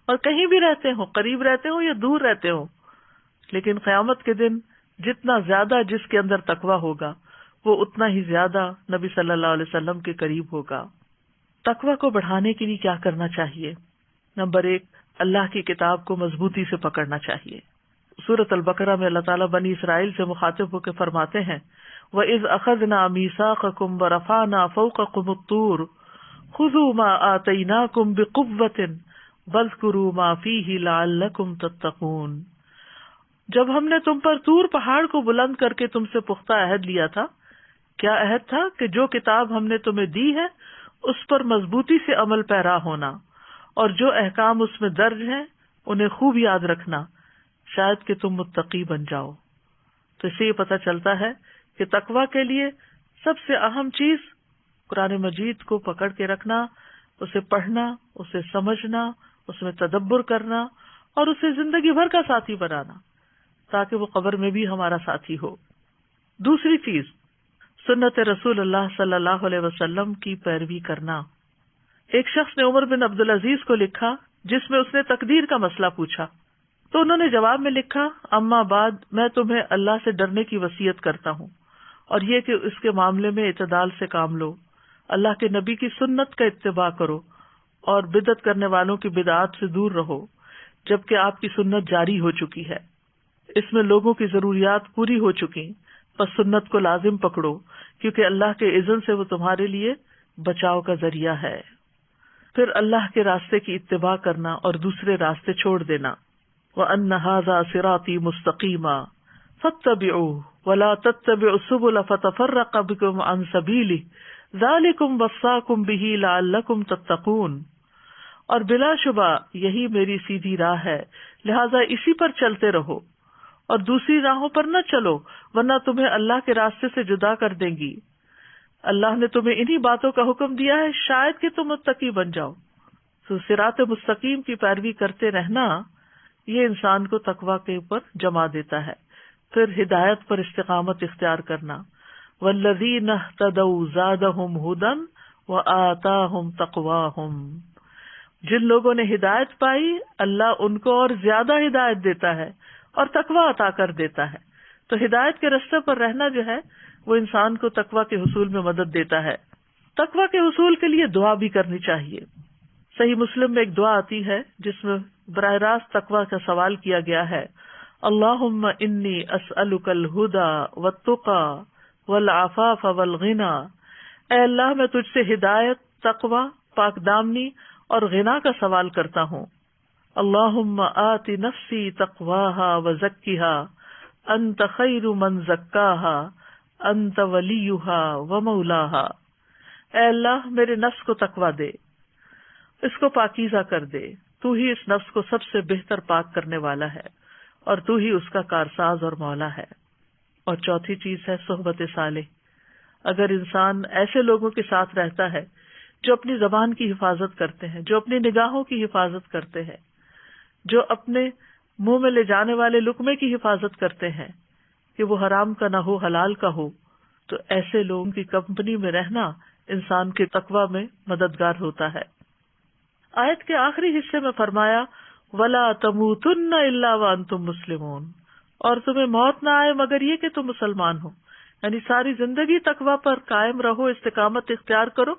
اور کہیں بھی رہتے ہوں، قریب رہتے ہوں یا دور رہتے ہوں. لیکن قیامت کے دن جتنا زیادہ جس کے اندر تقوی ہوگا وہ اتنا ہی زیادہ نبی صلی اللہ علیہ وسلم کے قریب ہوگا. تقوی کو بڑھانے کے لیے کیا کرنا چاہیے؟ نمبر 1، اللہ کی کتاب کو مضبوطی سے پکڑنا چاہیے. سورۃ البقرہ میں اللہ تعالیٰ بنی اسرائیل سے مخاطب ہو کے فرماتے ہیں، وَإِذْ أَخَذْنَا مِيثَاقَكُمْ وَرَفَعْنَا فَوْقَكُمُ الطُّورَ خُذُوا مَا آتَيْنَاكُمْ بِقُوَّةٍ وَاذْكُرُوا مَا فِيهِ لَعَلَّكُمْ تَتَّقُونَ. جب ہم نے تم پر طور پہاڑ کو بلند کر کے تم سے پختہ عہد لیا تھا. کیا عہد تھا؟ کہ جو کتاب ہم نے تمہیں دی ہے اس پر مضبوطی سے عمل پیرا ہونا، اور جو احکام اس میں درج ہیں انہیں خوب یاد رکھنا، شاید کہ تم متقی بن جاؤ. تو اس سے یہ پتہ چلتا ہے کہ تقوی کے لیے سب سے اہم چیز قرآن مجید کو پکڑ کے رکھنا، اسے پڑھنا، اسے سمجھنا، اس میں تدبر کرنا، اور اسے زندگی بھر کا ساتھی بنانا تاکہ وہ قبر میں بھی ہمارا ساتھی ہو. دوسری چیز، سنت رسول اللہ صلی اللہ علیہ وسلم کی پیروی کرنا. ایک شخص نے عمر بن عبدالعزیز کو لکھا جس میں اس نے تقدیر کا مسئلہ پوچھا، تو انہوں نے جواب میں لکھا، اما بعد میں تمہیں اللہ سے ڈرنے کی وصیت کرتا ہوں، اور یہ کہ اس کے معاملے میں اعتدال سے کام لو، اللہ کے نبی کی سنت کا اتباع کرو، اور بدعت کرنے والوں کی بدعات سے دور رہو جبکہ آپ کی سنت جاری ہو چکی ہے. اس میں لوگوں کی ضروریات پوری ہو چکی، پس سنت کو لازم پکڑو، کیونکہ اللہ کے اذن سے وہ تمہارے لیے بچاؤ کا ذریعہ ہے. پھر اللہ کے راستے کی اتباع کرنا اور دوسرے راستے چھوڑ دینا. وَأَنَّ هَذَا صِرَاطِي مُسْتَقِيمًا فَاتَّبِعُوهُ وَلَا تَتَّبِعُوا السُّبُلَ فَتَفَرَّقَ بِكُمْ عَنْ سَبِيلِهِ ذَلِكُمْ وَصَّاكُمْ بِهِ لَعَلَّكُمْ تَتَّقُونَ. اور بلا شبہ یہی میری سیدھی راہ ہے، لہذا اسی پر چلتے رہو اور دوسری راہوں پر نہ چلو، ورنہ تمہیں اللہ کے راستے سے جدا کر دیں گی. اللہ نے تمہیں انہی باتوں کا حکم دیا ہے شاید کہ تم متقی بن جاؤ. تو صراط مستقیم کی پیروی کرتے رہنا یہ انسان کو تقوی کے اوپر جما دیتا ہے. پھر ہدایت پر استقامت اختیار کرنا، والذین اہتدوا زادہم ھدی وآتاہم تقواہم. جن لوگوں نے ہدایت پائی اللہ ان کو اور زیادہ ہدایت دیتا ہے اور تقوی عطا کر دیتا ہے. تو ہدایت کے راستے پر رہنا جو ہے وہ انسان کو تقوی کے حصول میں مدد دیتا ہے. تقوی کے حصول کے لیے دعا بھی کرنی چاہیے. صحیح مسلم میں ایک دعا آتی ہے جس میں براہ راست تقوی کا سوال کیا گیا ہے، اللہم انی اسألک الہدی والتقی والعفاف والغنی. اے اللہ میں تجھ سے ہدایت، تقوی، پاک دامنی اور غنا کا سوال کرتا ہوں۔ اللہم آت نفسی تقواہا وزکیہا انت خیر من زکاہا انت ولیہا ومولاہا۔ اے اللہ میرے نفس کو تقوی دے، اس کو پاکیزہ کر دے، تو ہی اس نفس کو سب سے بہتر پاک کرنے والا ہے اور تو ہی اس کا کارساز اور مولا ہے۔ اور چوتھی چیز ہے صحبت صالح۔ اگر انسان ایسے لوگوں کے ساتھ رہتا ہے جو اپنی زبان کی حفاظت کرتے ہیں، جو اپنی نگاہوں کی حفاظت کرتے ہیں، جو اپنے منہ میں لے جانے والے لقمے کی حفاظت کرتے ہیں کہ وہ حرام کا نہ ہو حلال کا ہو، تو ایسے لوگوں کی کمپنی میں رہنا انسان کے تقوی میں مددگار ہوتا ہے۔ آیت کے آخری حصے میں فرمایا وَلَا تَمُوتُنَّ إِلَّا وَأَنْتُمْ مُسْلِمُونَ، اور تمہیں موت نہ آئے مگر یہ کہ تم مسلمان ہو، یعنی ساری زندگی تقوی پر قائم رہو، استقامت اختیار کرو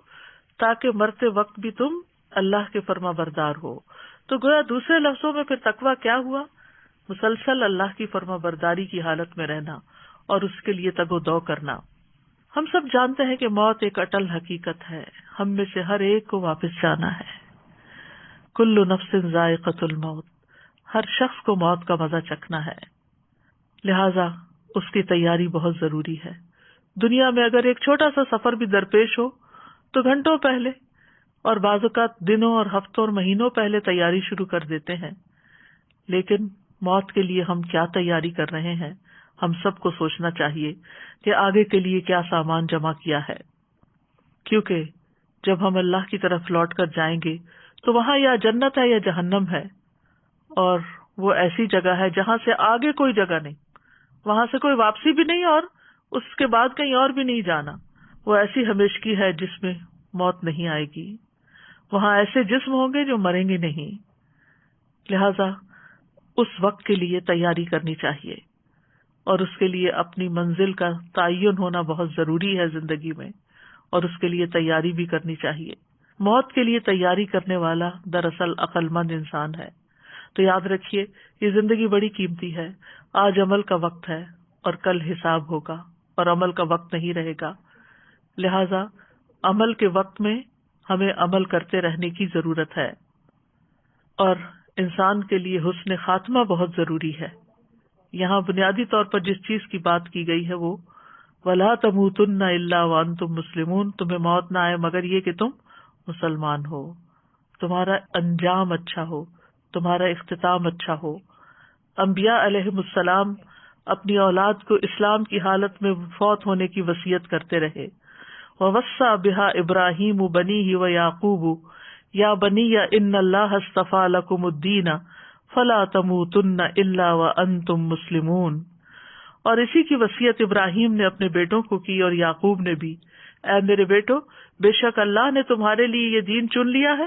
تاکہ مرتے وقت بھی تم اللہ کے فرما بردار ہو۔ تو گویا دوسرے لفظوں میں پھر تقوی کیا ہوا؟ مسلسل اللہ کی فرما برداری کی حالت میں رہنا اور اس کے لیے تگ و دو کرنا۔ ہم سب جانتے ہیں کہ موت ایک اٹل حقیقت ہے، ہم میں سے ہر ایک کو واپس جانا ہے۔ کل نفس ذائقۃ الموت، ہر شخص کو موت کا مزہ چکھنا ہے، لہذا اس کی تیاری بہت ضروری ہے۔ دنیا میں اگر ایک چھوٹا سا سفر بھی درپیش ہو تو گھنٹوں پہلے اور بعض اوقات دنوں اور ہفتوں اور مہینوں پہلے تیاری شروع کر دیتے ہیں، لیکن موت کے لیے ہم کیا تیاری کر رہے ہیں؟ ہم سب کو سوچنا چاہیے کہ آگے کے لیے کیا سامان جمع کیا ہے، کیونکہ جب ہم اللہ کی طرف لوٹ کر جائیں گے تو وہاں یا جنت ہے یا جہنم ہے، اور وہ ایسی جگہ ہے جہاں سے آگے کوئی جگہ نہیں، وہاں سے کوئی واپسی بھی نہیں اور اس کے بعد کہیں اور بھی نہیں جانا۔ وہ ایسی ہمیشگی ہے جس میں موت نہیں آئے گی، وہاں ایسے جسم ہوں گے جو مریں گے نہیں، لہذا اس وقت کے لیے تیاری کرنی چاہیے، اور اس کے لیے اپنی منزل کا تعین ہونا بہت ضروری ہے زندگی میں، اور اس کے لیے تیاری بھی کرنی چاہیے۔ موت کے لیے تیاری کرنے والا دراصل عقل مند انسان ہے۔ تو یاد رکھیے یہ زندگی بڑی قیمتی ہے، آج عمل کا وقت ہے اور کل حساب ہوگا، اور عمل کا وقت نہیں رہے گا، لہذا عمل کے وقت میں ہمیں عمل کرتے رہنے کی ضرورت ہے، اور انسان کے لیے حسن خاتمہ بہت ضروری ہے۔ یہاں بنیادی طور پر جس چیز کی بات کی گئی ہے وہ وَلَا تَمُوتُنَّ إِلَّا وَأَنْتُمْ مُسْلِمُونَ، تمہیں موت نہ آئے مگر یہ کہ تم مسلمان ہو، تمہارا انجام اچھا ہو، تمہارا اختتام اچھا ہو۔ انبیاء علیہم السلام اپنی اولاد کو اسلام کی حالت میں فوت ہونے کی وصیت کرتے رہے۔ وَوَصَّى بِهَا إِبْرَاهِيمُ بَنِيهِ وَيَعْقُوبُ يَا بَنِيَّ إِنَّ اللَّهَ اصْطَفَىٰ لَكُمُ الدِّينَ فَلَا تَمُوتُنَّ إِلَّا وَأَنْتُمْ مُسْلِمُونَ۔ اور اسی کی وصیت ابراہیم نے اپنے بیٹوں کو کی اور یعقوب نے بھی، اے میرے بیٹو، بے شک اللہ نے تمہارے لیے یہ دین چن لیا ہے،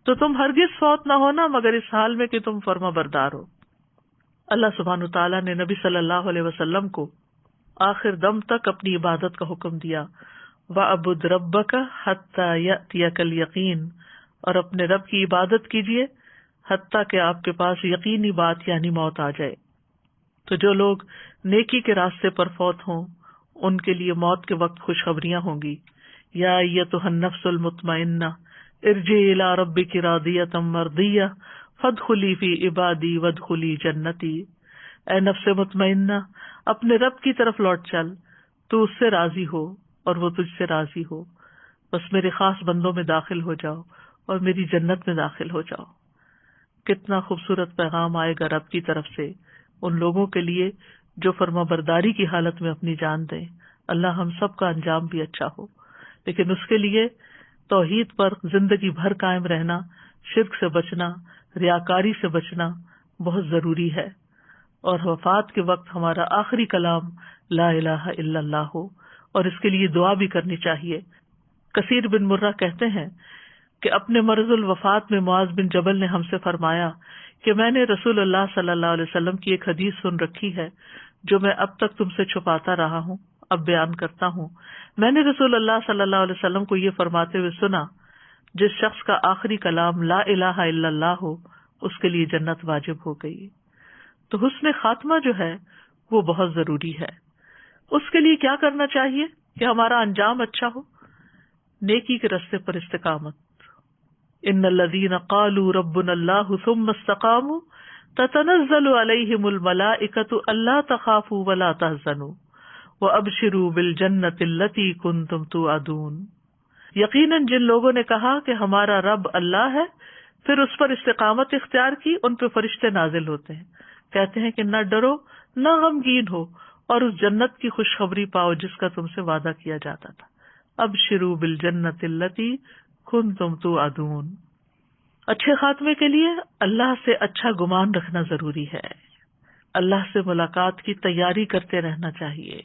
تو تم ہرگز فوت نہ ہونا مگر اس حال میں کہ تم فرما بردار ہو۔ اللہ سبحانہ تعالیٰ نے نبی صلی اللہ علیہ وسلم کو آخر دم تک اپنی عبادت کا حکم دیا، وَاعْبُدْ رَبَّكَ حَتَّى يَأْتِيَكَ الْيَقِينُ، اور اپنے رب کی عبادت کیجیے حتیٰ کہ آپ کے پاس یقینی بات یعنی موت آ جائے۔ تو جو لوگ نیکی کے راستے پر فوت ہوں ان کے لیے موت کے وقت خوشخبریاں ہوں گی۔ یا ایتھا النفس المطمئنہ ارجعی الی ربک راضیۃ مرضیہ فادخلی فی عبادی وادخلی جنتی۔ اے نفس مطمئنہ، اپنے رب کی طرف لوٹ چل، تو اس سے راضی ہو اور وہ تجھ سے راضی ہو، بس میرے خاص بندوں میں داخل ہو جاؤ اور میری جنت میں داخل ہو جاؤ۔ کتنا خوبصورت پیغام آئے گا رب کی طرف سے ان لوگوں کے لیے جو فرما برداری کی حالت میں اپنی جان دیں۔ اللہ ہم سب کا انجام بھی اچھا ہو، لیکن اس کے لیے توحید پر زندگی بھر قائم رہنا، شرک سے بچنا، ریاکاری سے بچنا بہت ضروری ہے، اور وفات کے وقت ہمارا آخری کلام لا الہ الا اللہ ہو، اور اس کے لیے دعا بھی کرنی چاہیے۔ کثیر بن مرہ کہتے ہیں کہ اپنے مرض الوفات میں معاذ بن جبل نے ہم سے فرمایا کہ میں نے رسول اللہ صلی اللہ علیہ وسلم کی ایک حدیث سن رکھی ہے جو میں اب تک تم سے چھپاتا رہا ہوں، اب بیان کرتا ہوں۔ میں نے رسول اللہ صلی اللہ علیہ وسلم کو یہ فرماتے ہوئے سنا، جس شخص کا آخری کلام لا الہ الا اللہ ہو اس کے لیے جنت واجب ہو گئی۔ تو حسن خاتمہ جو ہے وہ بہت ضروری ہے۔ اس کے لیے کیا کرنا چاہیے کہ ہمارا انجام اچھا ہو؟ نیکی کے راستے پر استقامت. ان الذین قالوا ربنا اللہ ثم استقاموا تتنزل علیہم الملائکۃ الا تخافوا ولا تحزنوا وابشروا بالجنۃ التی کنتم توعدون. یقیناً جن لوگوں نے کہا کہ ہمارا رب اللہ ہے، پھر اس پر استقامت اختیار کی، ان پہ فرشتے نازل ہوتے ہیں، کہتے ہیں کہ نہ ڈرو نہ غمگین ہو، اور اس جنت کی خوشخبری پاؤ جس کا تم سے وعدہ کیا جاتا تھا. ابشروا بالجنۃ التی کنتم توعدون. اچھے خاتمے کے لیے اللہ سے اچھا گمان رکھنا ضروری ہے. اللہ سے ملاقات کی تیاری کرتے رہنا چاہیے،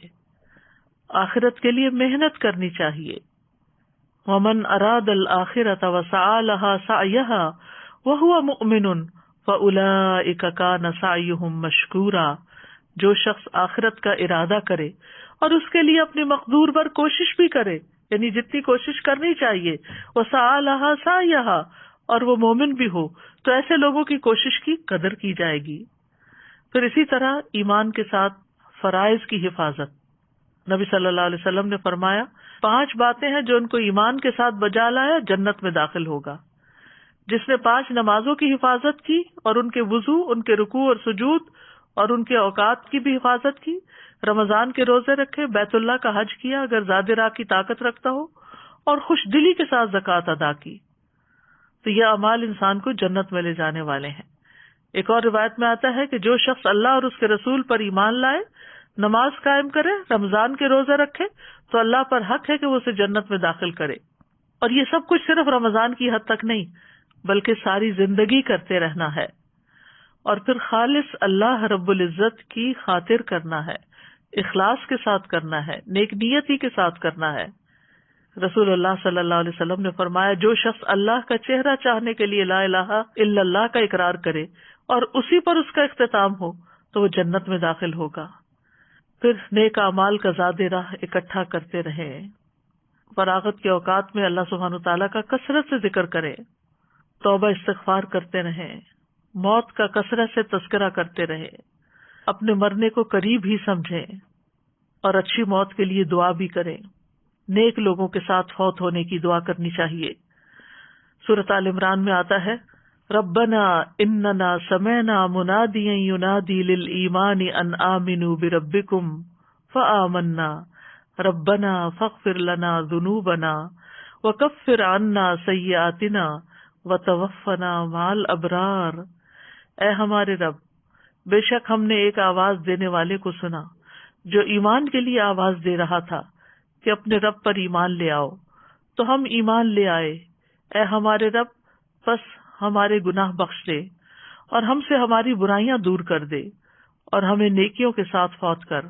آخرت کے لیے محنت کرنی چاہیے. ومن اراد الآخرۃ وسعى لها سعيها وهو مؤمن فاولئک کان سعیهم مشکورا. جو شخص آخرت کا ارادہ کرے اور اس کے لیے اپنی مقدور پر کوشش بھی کرے، یعنی جتنی کوشش کرنی چاہیے، وسعى لها سعيها، اور وہ مومن بھی ہو، تو ایسے لوگوں کی کوشش کی قدر کی جائے گی. پھر اسی طرح ایمان کے ساتھ فرائض کی حفاظت. نبی صلی اللہ علیہ وسلم نے فرمایا 5 باتیں ہیں جو ان کو ایمان کے ساتھ بجا لایا جنت میں داخل ہوگا. جس نے 5 نمازوں کی حفاظت کی اور ان کے وضو، ان کے رکوع اور سجود اور ان کے اوقات کی بھی حفاظت کی، رمضان کے روزے رکھے، بیت اللہ کا حج کیا اگر زاد راہ کی طاقت رکھتا ہو، اور خوش دلی کے ساتھ زکوٰۃ ادا کی، تو یہ اعمال انسان کو جنت میں لے جانے والے ہیں. ایک اور روایت میں آتا ہے کہ جو شخص اللہ اور اس کے رسول پر ایمان لائے، نماز قائم کرے، رمضان کے روزے رکھے، تو اللہ پر حق ہے کہ وہ اسے جنت میں داخل کرے. اور یہ سب کچھ صرف رمضان کی حد تک نہیں بلکہ ساری زندگی کرتے رہنا ہے. اور پھر خالص اللہ رب العزت کی خاطر کرنا ہے، اخلاص کے ساتھ کرنا ہے، نیک نیتی کے ساتھ کرنا ہے. رسول اللہ صلی اللہ علیہ وسلم نے فرمایا جو شخص اللہ کا چہرہ چاہنے کے لیے لا الہ الا اللہ کا اقرار کرے اور اسی پر اس کا اختتام ہو تو وہ جنت میں داخل ہوگا. پھر نیک اعمال کا زاد راہ اکٹھا کرتے رہیں، فراغت کے اوقات میں اللہ سبحانہ تعالیٰ کا کثرت سے ذکر کریں، توبہ استغفار کرتے رہیں، موت کا کثرت سے تذکرہ کرتے رہیں، اپنے مرنے کو قریب ہی سمجھیں اور اچھی موت کے لیے دعا بھی کریں. نیک لوگوں کے ساتھ فوت ہونے کی دعا کرنی چاہیے. سورۃ آل عمران میں آتا ہے ربنا اننا سمعنا منادیا ینادی للایمان ان آمنوا بربکم فآمنا ربنا فاغفر لنا ذنوبنا وکفر عنا سیئاتنا وتوفنا مع الابرار. اے ہمارے رب، بے شک ہم نے ایک آواز دینے والے کو سنا جو ایمان کے لیے آواز دے رہا تھا کہ اپنے رب پر ایمان لے آؤ، تو ہم ایمان لے آئے. اے ہمارے رب، بس ہمارے گناہ بخش دے اور ہم سے ہماری برائیاں دور کر دے اور ہمیں نیکیوں کے ساتھ فوت کر.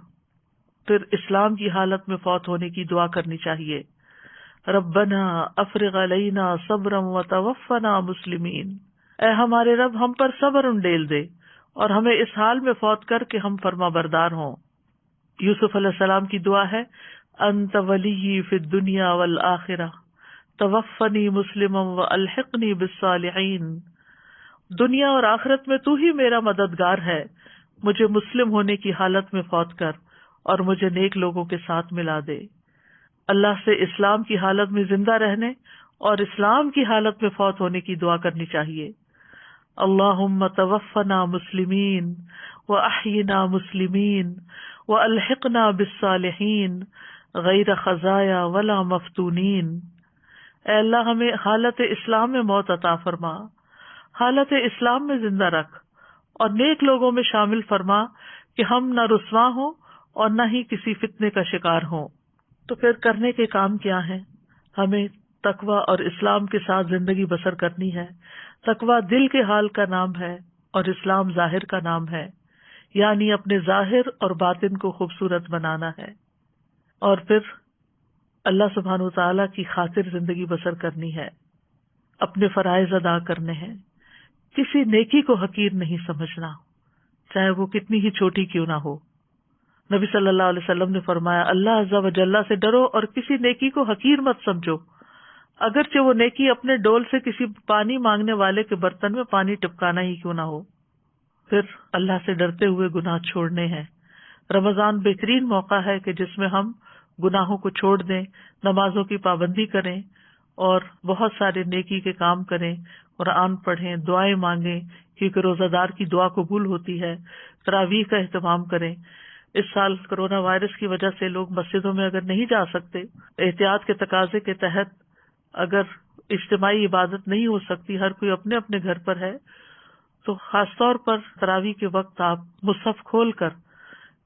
پھر اسلام کی حالت میں فوت ہونے کی دعا کرنی چاہیے. ربنا افرغ علینا صبرا وتوفنا مسلمین. اے ہمارے رب، ہم پر صبر انڈیل دے اور ہمیں اس حال میں فوت کر کے ہم فرما بردار ہوں. یوسف علیہ السلام کی دعا ہے انت ولی فی الدنیا والآخرہ توفنی مسلما والحقنی بالصالحین. دنیا اور آخرت میں تو ہی میرا مددگار ہے، مجھے مسلم ہونے کی حالت میں فوت کر اور مجھے نیک لوگوں کے ساتھ ملا دے. اللہ سے اسلام کی حالت میں زندہ رہنے اور اسلام کی حالت میں فوت ہونے کی دعا کرنی چاہیے. اللہم توفنا مسلمین واحینا مسلمین والحقنا بالصالحین غیر خزایا ولا مفتونین. اے اللہ، ہمیں حالت اسلام میں موت عطا فرما، حالت اسلام میں زندہ رکھ اور نیک لوگوں میں شامل فرما کہ ہم نہ رسوا ہوں اور نہ ہی کسی فتنے کا شکار ہوں. تو پھر کرنے کے کام کیا ہیں؟ ہمیں تقوی اور اسلام کے ساتھ زندگی بسر کرنی ہے. تقوی دل کے حال کا نام ہے اور اسلام ظاہر کا نام ہے، یعنی اپنے ظاہر اور باطن کو خوبصورت بنانا ہے. اور پھر اللہ سبحانہ وتعالیٰ کی خاطر زندگی بسر کرنی ہے، اپنے فرائض ادا کرنے ہیں، کسی نیکی کو حقیر نہیں سمجھنا چاہے وہ کتنی ہی چھوٹی کیوں نہ ہو. نبی صلی اللہ علیہ وسلم نے فرمایا اللہ عز و جل سے ڈرو اور کسی نیکی کو حقیر مت سمجھو، اگرچہ وہ نیکی اپنے ڈول سے کسی پانی مانگنے والے کے برتن میں پانی ٹپکانا ہی کیوں نہ ہو. پھر اللہ سے ڈرتے ہوئے گناہ چھوڑنے ہیں. رمضان بہترین موقع ہے کہ جس میں ہم گناہوں کو چھوڑ دیں، نمازوں کی پابندی کریں اور بہت سارے نیکی کے کام کریں، قرآن پڑھیں، دعائیں مانگیں، کیونکہ روزہ دار کی دعا قبول ہوتی ہے، تراویح کا اہتمام کریں۔ اس سال کرونا وائرس کی وجہ سے لوگ مسجدوں میں اگر نہیں جا سکتے، احتیاط کے تقاضے کے تحت اگر اجتماعی عبادت نہیں ہو سکتی، ہر کوئی اپنے اپنے گھر پر ہے، تو خاص طور پر تراویح کے وقت آپ مصحف کھول کر،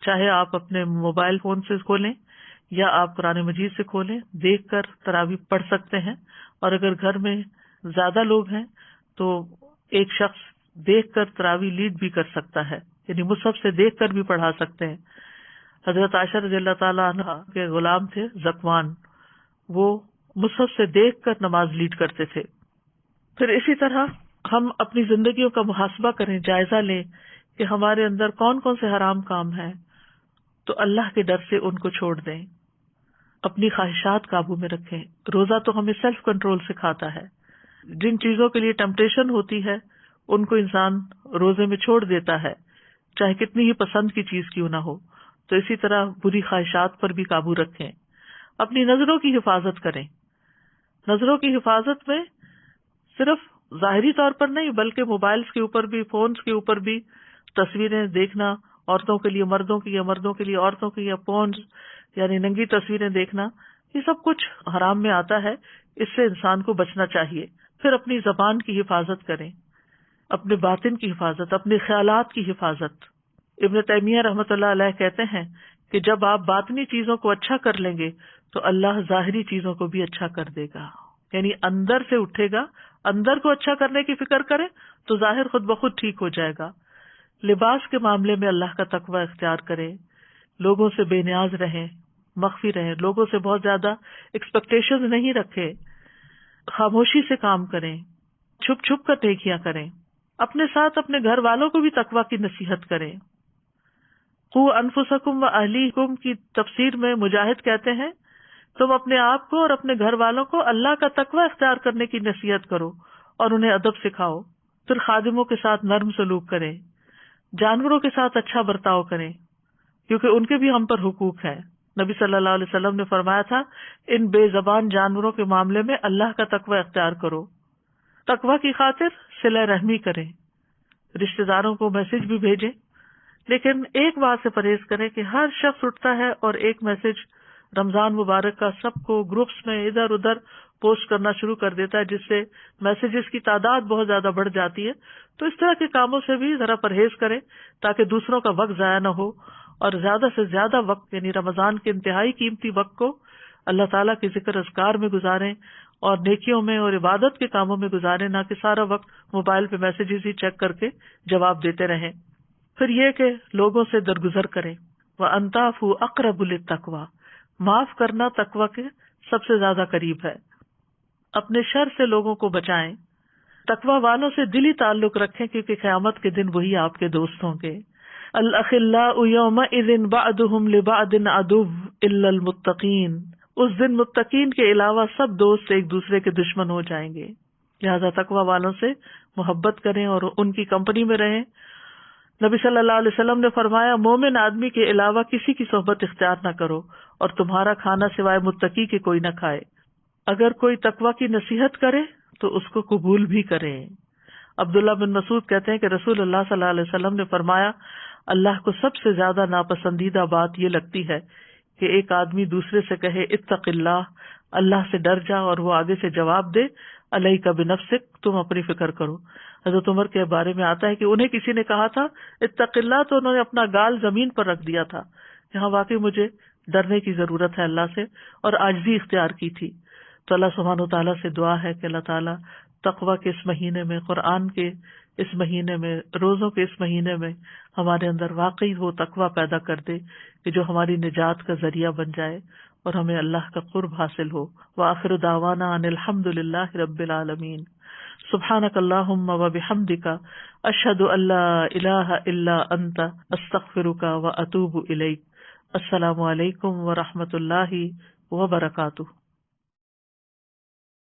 چاہے آپ اپنے موبائل فون سے کھولیں یا آپ قرآن مجید سے کھولیں، دیکھ کر تراویح پڑھ سکتے ہیں۔ اور اگر گھر میں زیادہ لوگ ہیں تو ایک شخص دیکھ کر تراویح لیڈ بھی کر سکتا ہے، یعنی مصحف سے دیکھ کر بھی پڑھا سکتے ہیں۔ حضرت عائشہ رضی اللہ تعالیٰ عنہ کے غلام تھے ذکوان، وہ مصحف سے دیکھ کر نماز لیڈ کرتے تھے۔ پھر اسی طرح ہم اپنی زندگیوں کا محاسبہ کریں، جائزہ لیں کہ ہمارے اندر کون کون سے حرام کام ہیں، تو اللہ کے ڈر سے ان کو چھوڑ دیں، اپنی خواہشات قابو میں رکھیں۔ روزہ تو ہمیں سیلف کنٹرول سکھاتا ہے، جن چیزوں کے لیے ٹیمپٹیشن ہوتی ہے ان کو انسان روزے میں چھوڑ دیتا ہے، چاہے کتنی ہی پسند کی چیز کیوں نہ ہو۔ تو اسی طرح بری خواہشات پر بھی قابو رکھیں، اپنی نظروں کی حفاظت کریں۔ نظروں کی حفاظت میں صرف ظاہری طور پر نہیں، بلکہ موبائلز کے اوپر بھی، فونز کے اوپر بھی تصویریں دیکھنا، عورتوں کے لیے مردوں کی یا مردوں کے لیے عورتوں کی، یا پونز یعنی ننگی تصویریں دیکھنا، یہ سب کچھ حرام میں آتا ہے، اس سے انسان کو بچنا چاہیے۔ پھر اپنی زبان کی حفاظت کریں، اپنے باطن کی حفاظت، اپنے خیالات کی حفاظت۔ ابن تیمیہ رحمۃ اللہ علیہ کہتے ہیں کہ جب آپ باطنی چیزوں کو اچھا کر لیں گے تو اللہ ظاہری چیزوں کو بھی اچھا کر دے گا، یعنی اندر سے اٹھے گا، اندر کو اچھا کرنے کی فکر کریں تو ظاہر خود بخود ٹھیک ہو جائے گا۔ لباس کے معاملے میں اللہ کا تقوی اختیار کریں، لوگوں سے بے نیاز رہیں، مخفی رہیں، لوگوں سے بہت زیادہ ایکسپیکٹیشن نہیں رکھیں، خاموشی سے کام کریں، چھپ چھپ کر نیکیاں کریں، اپنے ساتھ اپنے گھر والوں کو بھی تقوی کی نصیحت کریں۔ قوا انفسکم و اہلیکم کی تفسیر میں مجاہد کہتے ہیں تم اپنے آپ کو اور اپنے گھر والوں کو اللہ کا تقوی اختیار کرنے کی نصیحت کرو اور انہیں ادب سکھاؤ۔ پھر خادموں کے ساتھ نرم سلوک کریں، جانوروں کے ساتھ اچھا برتاؤ کریں، کیونکہ ان کے بھی ہم پر حقوق ہیں۔ نبی صلی اللہ علیہ وسلم نے فرمایا تھا ان بے زبان جانوروں کے معاملے میں اللہ کا تقوی اختیار کرو۔ تقوی کی خاطر صلہ رحمی کریں، رشتہ داروں کو میسج بھی بھیجیں، لیکن ایک بات سے پرہیز کریں کہ ہر شخص اٹھتا ہے اور ایک میسج رمضان مبارک کا سب کو گروپس میں ادھر ادھر پوسٹ کرنا شروع کر دیتا ہے، جس سے میسیجز کی تعداد بہت زیادہ بڑھ جاتی ہے۔ تو اس طرح کے کاموں سے بھی ذرا پرہیز کریں تاکہ دوسروں کا وقت ضائع نہ ہو، اور زیادہ سے زیادہ وقت یعنی رمضان کے انتہائی قیمتی وقت کو اللہ تعالیٰ کے ذکر اذکار میں گزاریں اور نیکیوں میں اور عبادت کے کاموں میں گزاریں، نہ کہ سارا وقت موبائل پہ میسیجز ہی چیک کر کے جواب دیتے رہیں۔ پھر یہ کہ لوگوں سے درگزر کریں، وَأَن تَعْفُوا أَقْرَبُ لِلتَّقْوَىٰ، معاف کرنا تقوی کے سب سے زیادہ قریب ہے۔ اپنے شر سے لوگوں کو بچائیں، تقوی والوں سے دلی تعلق رکھیں کیونکہ قیامت کے دن وہی آپ کے دوست ہوں گے۔ الأخلاء يومئذ بعضهم لبعض عدو إلا المتقين، اس دن متقین کے علاوہ سب دوست ایک دوسرے کے دشمن ہو جائیں گے، لہذا تقوی والوں سے محبت کریں اور ان کی کمپنی میں رہیں۔ نبی صلی اللہ علیہ وسلم نے فرمایا مومن آدمی کے علاوہ کسی کی صحبت اختیار نہ کرو اور تمہارا کھانا سوائے متقی کے کوئی نہ کھائے۔ اگر کوئی تقوی کی نصیحت کرے تو اس کو قبول بھی کریں۔ عبداللہ بن مسعود کہتے ہیں کہ رسول اللہ صلی اللہ علیہ وسلم نے فرمایا اللہ کو سب سے زیادہ ناپسندیدہ بات یہ لگتی ہے کہ ایک آدمی دوسرے سے کہے اتق اللہ، اللہ سے ڈر جا، اور وہ آگے سے جواب دے علیک بنفسک، تم اپنی فکر کرو۔ حضرت عمر کے بارے میں آتا ہے کہ انہیں کسی نے کہا تھا اتق اللہ تو انہوں نے اپنا گال زمین پر رکھ دیا تھا، یہاں واقعی مجھے ڈرنے کی ضرورت ہے اللہ سے، اور عاجزی اختیار کی تھی۔ تو اللہ سبحانہ و تعالیٰ سے دعا ہے کہ اللہ تعالیٰ تقوی کے اس مہینے میں، قرآن کے اس مہینے میں، روزوں کے اس مہینے میں ہمارے اندر واقعی وہ تقوی پیدا کر دے کہ جو ہماری نجات کا ذریعہ بن جائے اور ہمیں اللہ کا قرب حاصل ہو۔ وآخر دعوانا ان الحمد للہ رب العالمین۔ سبحانک اللہم وبحمدک، اشہد ان لا الہ الا انت، استغفرک واتوب الیک۔ السلام علیکم ورحمۃ اللہ وبرکاتہ۔